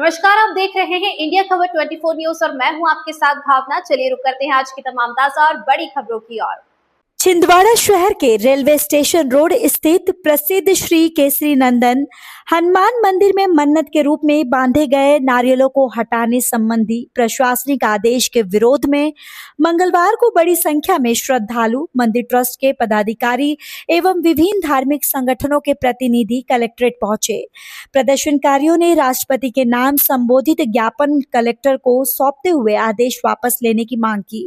नमस्कार, आप देख रहे हैं इंडिया खबर 24 न्यूज और मैं हूं आपके साथ भावना। चलिए रुक करते हैं आज की तमाम ताजा और बड़ी खबरों की ओर। छिंदवाड़ा शहर के रेलवे स्टेशन रोड स्थित प्रसिद्ध श्री केसरी नंदन हनुमान मंदिर में मन्नत के रूप में बांधे गए नारियलों को हटाने संबंधी प्रशासनिक आदेश के विरोध में मंगलवार को बड़ी संख्या में श्रद्धालु, मंदिर ट्रस्ट के पदाधिकारी एवं विभिन्न धार्मिक संगठनों के प्रतिनिधि कलेक्ट्रेट पहुंचे। प्रदर्शनकारियों ने राष्ट्रपति के नाम संबोधित ज्ञापन कलेक्टर को सौंपते हुए आदेश वापस लेने की मांग की।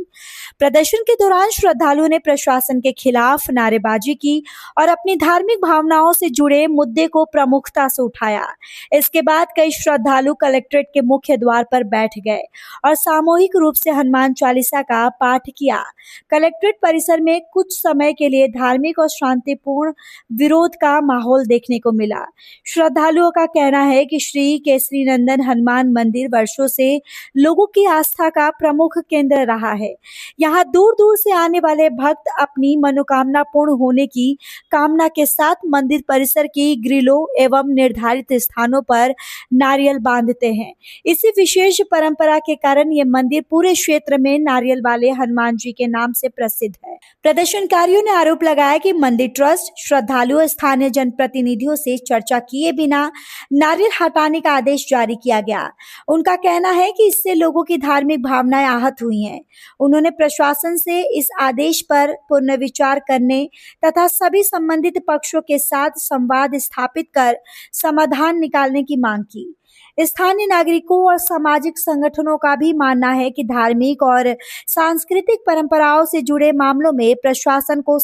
प्रदर्शन के दौरान श्रद्धालुओं ने प्रशासन के खिलाफ नारेबाजी की और अपनी धार्मिक भावनाओं से जुड़े मुद्दे को प्रमुखता से उठाया। इसके बाद कई श्रद्धालु कलेक्ट्रेट के मुख्य द्वार पर बैठ गए और सामूहिक रूप से हनुमान चालीसा का पाठ किया। कलेक्ट्रेट परिसर में कुछ समय के लिए धार्मिक और शांतिपूर्ण विरोध का माहौल देखने को मिला। श्रद्धालुओं का कहना है कि श्री केसरी नंदन हनुमान मंदिर वर्षों से लोगों की आस्था का प्रमुख केंद्र रहा है। यहाँ दूर दूर से आने वाले भक्त अपनी मनोकामना पूर्ण होने की कामना के साथ मंदिर परिसर की ग्रिलों एवं निर्धारित स्थानों पर नारियल बांधते हैं। इसी विशेष परंपरा के कारण ये मंदिर पूरे क्षेत्र में नारियल वाले हनुमान जी के नाम से प्रसिद्ध है। प्रदर्शनकारियों ने आरोप लगाया कि मंदिर ट्रस्ट श्रद्धालुओं स्थानीय जनप्रतिनिधियों से चर्चा किए बिना नारियल हटाने का आदेश जारी किया गया। उनका कहना है कि इससे लोगों की धार्मिक भावनाएं आहत हुई हैं। उन्होंने प्रशासन से इस आदेश पर पुनर्विचार करने तथा सभी संबंधित पक्षों के साथ संवाद स्थापित कर समाधान निकालने की मांग की। स्थानीय नागरिकों और सामाजिक संगठनों का भी मानना है कि धार्मिक और सांस्कृतिक परंपराओं से जुड़े मामलों में प्रशासन को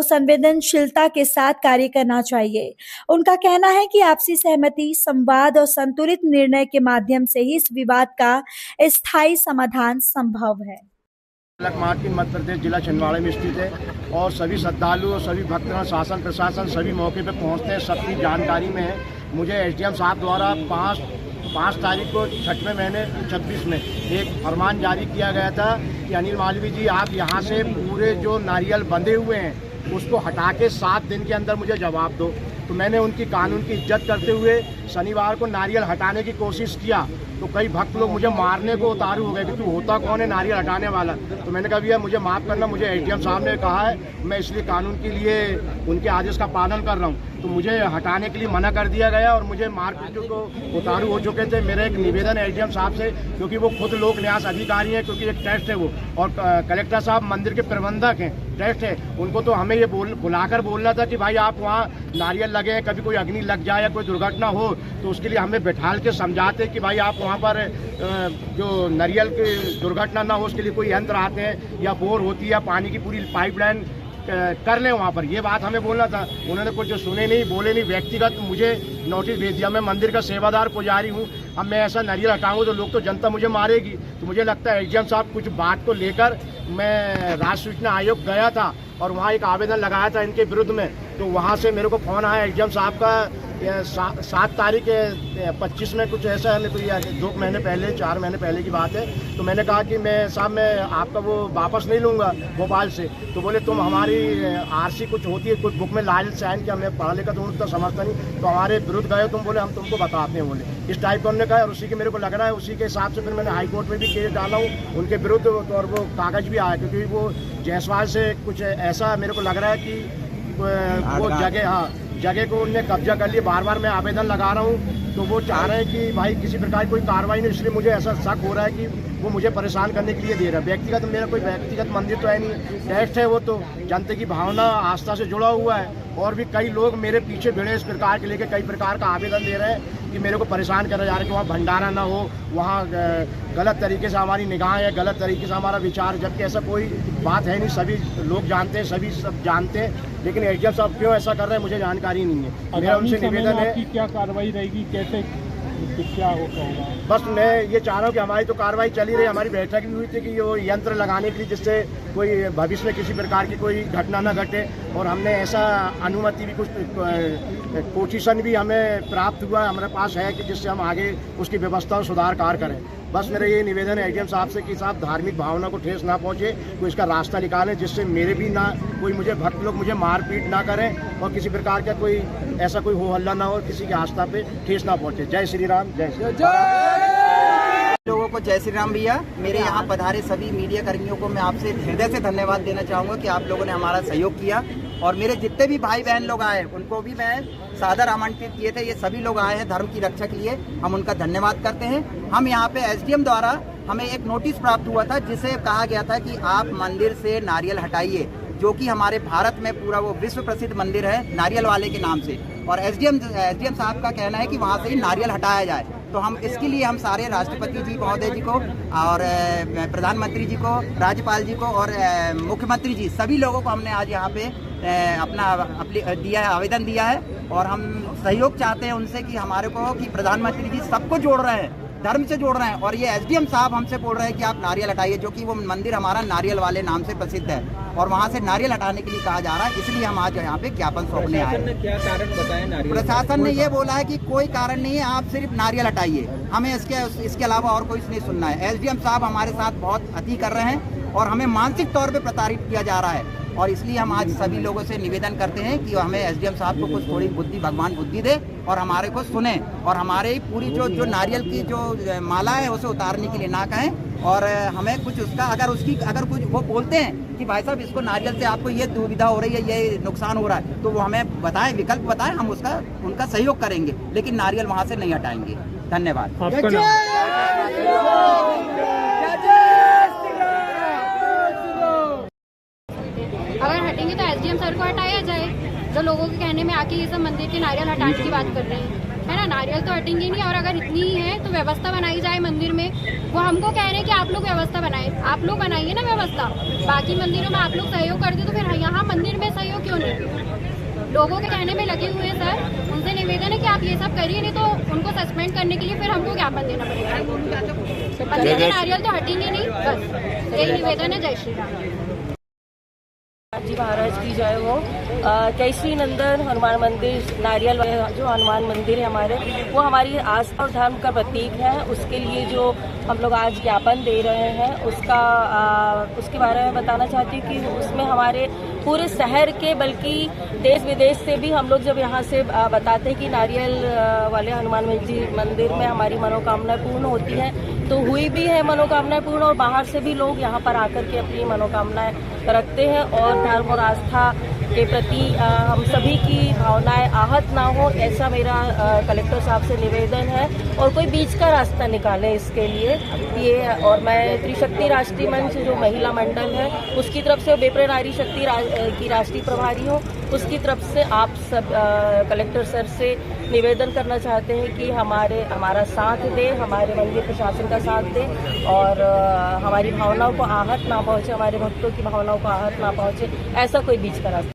संवेदनशीलता के साथ कार्य करना चाहिए। उनका कहना है कि आपसी सहमति, संवाद और संतुलित निर्णय के माध्यम से ही इस विवाद का स्थायी समाधान संभव है। मध्य प्रदेश जिला छिंदवाड़ा में स्थित है और सभी श्रद्धालु और सभी भक्तगण, शासन प्रशासन सभी मौके पर पहुंचते हैं, सबकी जानकारी में है। मुझे एसडीएम साहब द्वारा 5 तारीख को 6वें महीने 26 में एक फरमान जारी किया गया था कि अनिल मालवीय जी, आप यहाँ से पूरे जो नारियल बंधे हुए हैं उसको हटा के 7 दिन के अंदर मुझे जवाब दो। तो मैंने उनकी कानून की इज्जत करते हुए शनिवार को नारियल हटाने की कोशिश किया। तो कई भक्त लोग मुझे मारने को उतारू हो गए कि तू होता कौन है नारियल हटाने वाला। तो मैंने कहा भैया मुझे माफ़ करना, मुझे एसडीएम साहब ने कहा है, मैं इसलिए कानून के लिए उनके आदेश का पालन कर रहा हूँ। तो मुझे हटाने के लिए मना कर दिया गया और मुझे मारपीट को उतारू हो चुके थे। मेरा एक निवेदन है एसडीएम साहब से, क्योंकि वो खुद लोक न्यास अधिकारी हैं, क्योंकि एक टेस्ट है वो, और कलेक्टर साहब मंदिर के प्रबंधक हैं, टेस्ट है। उनको तो हमें ये बुलाकर बोलना था कि भाई आप वहाँ नारियल लगे हैं, कभी कोई अग्नि लग जाए या कोई दुर्घटना हो तो उसके लिए हमें बैठाल के समझाते कि भाई आप वहाँ पर जो नारियल की दुर्घटना ना हो उसके लिए कोई यंत्र आते हैं या बोर होती है या पानी की पूरी पाइपलाइन कर लें वहाँ पर। ये बात हमें बोलना था। उन्होंने कुछ जो सुने नहीं, बोले नहीं। व्यक्तिगत मुझे नोटिस भेज दिया। मैं मंदिर का सेवादार पुजारी हूँ। अब मैं ऐसा नारियल हटाऊंगा तो लोग तो जनता मुझे मारेगी। तो मुझे लगता है एसडीएम साहब कुछ बात को लेकर, मैं राज्य सूचना आयोग गया था और वहाँ एक आवेदन लगाया था इनके विरुद्ध में। तो वहाँ से मेरे को फ़ोन आया एसडीएम साहब का 7 तारीख 25 में कुछ ऐसा है, तो ये 2 महीने पहले 4 महीने पहले की बात है। तो मैंने कहा कि मैं साहब मैं आपका वो वापस नहीं लूँगा भोपाल से। तो बोले तुम हमारी आरसी कुछ होती है, कुछ बुक में लाल साइन किया, मैं पढ़ा लिखा तो उतना समझता नहीं, तो हमारे विरुद्ध गए तुम, बोले हम तुमको बताते हैं, बोले इस टाइप का उन्होंने कहा। और उसी के मेरे को लग रहा है, उसी के हिसाब से फिर मैंने हाई कोर्ट में भी केस डाला हूँ उनके विरुद्ध, और वो कागज़ भी आया, क्योंकि वो जायसवाल से कुछ ऐसा मेरे को लग रहा है कि वो जगह को उनने कब्जा कर लिया। बार बार मैं आवेदन लगा रहा हूँ, तो वो चाह रहे हैं कि भाई किसी प्रकार कोई कार्रवाई नहीं। इसलिए मुझे ऐसा शक हो रहा है कि वो मुझे परेशान करने के लिए दे रहा है। व्यक्तिगत मेरा कोई व्यक्तिगत मंदिर तो है नहीं, टेस्ट है वो, तो जनता की भावना आस्था से जुड़ा हुआ है। और भी कई लोग मेरे पीछे भिड़े इस प्रकार के लेके कई प्रकार का आवेदन दे रहे हैं कि मेरे को परेशान करा जा रहा है कि वहाँ भंडारा ना हो, वहाँ गलत तरीके से हमारी निगाहें है, गलत तरीके से हमारा विचार, जबकि ऐसा कोई बात है नहीं। सभी लोग जानते हैं, सभी सब जानते हैं, लेकिन एसडीएम साहब क्यों ऐसा कर रहे हैं मुझे जानकारी नहीं है। मेरा उनसे निवेदन है कि क्या कार्रवाई रहेगी, कैसे क्या होगा। बस मैं ये चाह रहा हूँ कि हमारी तो कार्रवाई चली रही। हमारी बैठक भी हुई थी कि वो यंत्र लगाने के लिए, जिससे कोई भविष्य में किसी प्रकार की कोई घटना ना घटे। और हमने ऐसा अनुमति भी कुछ कोचिशन भी हमें प्राप्त हुआ हमारे पास है कि जिससे हम आगे उसकी व्यवस्था और सुधार कार्य करें। बस मेरा ये निवेदन है एसडीएम साहब से कि साहब धार्मिक भावना को ठेस ना पहुंचे, कोई इसका रास्ता निकालें जिससे मेरे भी ना कोई मुझे भक्त लोग मुझे मारपीट ना करें और किसी प्रकार का कोई ऐसा कोई हो हल्ला ना हो, किसी की आस्था पे ठेस ना पहुंचे। जय श्री राम। जय श्री राम। लोगों को जय श्री राम भैया। मेरे यहाँ पधारे सभी मीडिया कर्मियों को मैं आपसे हृदय से धन्यवाद देना चाहूँगा कि आप लोगों ने हमारा सहयोग किया, और मेरे जितने भी भाई बहन लोग आए उनको भी मैं सादर आमंत्रित किए थे। ये सभी लोग आए हैं धर्म की रक्षा के लिए, हम उनका धन्यवाद करते हैं। हम यहाँ पे एसडीएम द्वारा हमें एक नोटिस प्राप्त हुआ था जिसे कहा गया था कि आप मंदिर से नारियल हटाइए, जो कि हमारे भारत में पूरा वो विश्व प्रसिद्ध मंदिर है नारियल वाले के नाम से, और एसडीएम साहब का कहना है कि वहाँ से ही नारियल हटाया जाए। तो हम इसके लिए हम सारे राष्ट्रपति जी महोदय जी को और प्रधानमंत्री जी को, राज्यपाल जी को और मुख्यमंत्री जी सभी लोगों को हमने आज यहाँ पे आवेदन दिया है, और हम सहयोग चाहते हैं उनसे कि हमारे को कि प्रधानमंत्री जी सबको जोड़ रहे हैं, धर्म से जोड़ रहे हैं, और ये एसडीएम साहब हमसे बोल रहे हैं कि आप नारियल हटाइए, जो कि वो मंदिर हमारा नारियल वाले नाम से प्रसिद्ध है, और वहाँ से नारियल हटाने के लिए कहा जा रहा है। इसलिए हम आज यहाँ पे ज्ञापन सौंपने आए हैं। क्या कारण बताएं? नारियल प्रशासन ने ये बोला है कि कोई कारण नहीं है, आप सिर्फ नारियल हटाइए, हमें इसके अलावा और कुछ नहीं सुनना है। एसडीएम साहब हमारे साथ बहुत अति कर रहे हैं और हमें मानसिक तौर पे प्रताड़ित किया जा रहा है, और इसलिए हम आज सभी लोगों से निवेदन करते हैं कि हमें एसडीएम साहब को कुछ थोड़ी बुद्धि, भगवान बुद्धि दे और हमारे को सुने, और हमारे पूरी जो नारियल की जो माला है उसे उतारने के लिए ना कहें, और हमें कुछ उसका अगर कुछ वो बोलते हैं कि भाई साहब इसको नारियल से आपको ये दुविधा हो रही है, ये नुकसान हो रहा है, तो वो हमें बताएं, विकल्प बताएं, हम उनका सहयोग करेंगे, लेकिन नारियल वहाँ से नहीं हटाएंगे। धन्यवाद। अगर हटेंगे तो एसडीएम सर को हटाया जाए, जो लोगों के कहने में आके ये सब मंदिर के नारियल हटाने की बात कर रहे हैं, है ना। नारियल तो हटेंगे नहीं, और अगर इतनी ही है तो व्यवस्था बनाई जाए मंदिर में। वो हमको कह रहे हैं कि आप लोग व्यवस्था बनाए, आप लोग बनाइए ना व्यवस्था। बाकी मंदिरों में आप लोग सहयोग करते तो फिर यहाँ मंदिर में सहयोग क्यों नहीं? लोगों के कहने में लगे हुए हैं सर, उनसे निवेदन है कि आप ये सब करिए, नहीं तो उनको सस्पेंड करने के लिए फिर हमको ज्ञापन देना पड़ेगा। मंदिर के नारियल तो हटेंगे नहीं, बस यही निवेदन है। जय श्री राम जी महाराज की जय हो। केसरी नंदन हनुमान मंदिर, नारियल जो हनुमान मंदिर है हमारे, वो हमारी आस्था और धर्म का प्रतीक है। उसके लिए जो हम लोग आज ज्ञापन दे रहे हैं उसके बारे में बताना चाहती हूँ कि उसमें हमारे पूरे शहर के बल्कि देश विदेश से भी हम लोग जब यहाँ से बताते हैं कि नारियल वाले हनुमान मंदिर में हमारी मनोकामना पूर्ण होती है, तो हुई भी है मनोकामनाएं पूर्ण, और बाहर से भी लोग यहाँ पर आकर के अपनी मनोकामनाएं रखते हैं, और धर्म और आस्था के प्रति हम सभी की भावनाएं आहत ना हो, ऐसा मेरा कलेक्टर साहब से निवेदन है, और कोई बीच का रास्ता निकाले इसके लिए ये। और मैं त्रिशक्ति राष्ट्रीय मंच जो महिला मंडल है उसकी तरफ से, बेपरे नारी शक्ति की राष्ट्रीय प्रभारी हूँ, उसकी तरफ से आप सब कलेक्टर सर से निवेदन करना चाहते हैं कि हमारा साथ दे, हमारे मंदिर प्रशासन का साथ दे, और हमारी भावनाओं को आहत ना पहुँचे, हमारे भक्तों की भावनाओं को आहत ना पहुँचे, ऐसा कोई बीच का रास्ता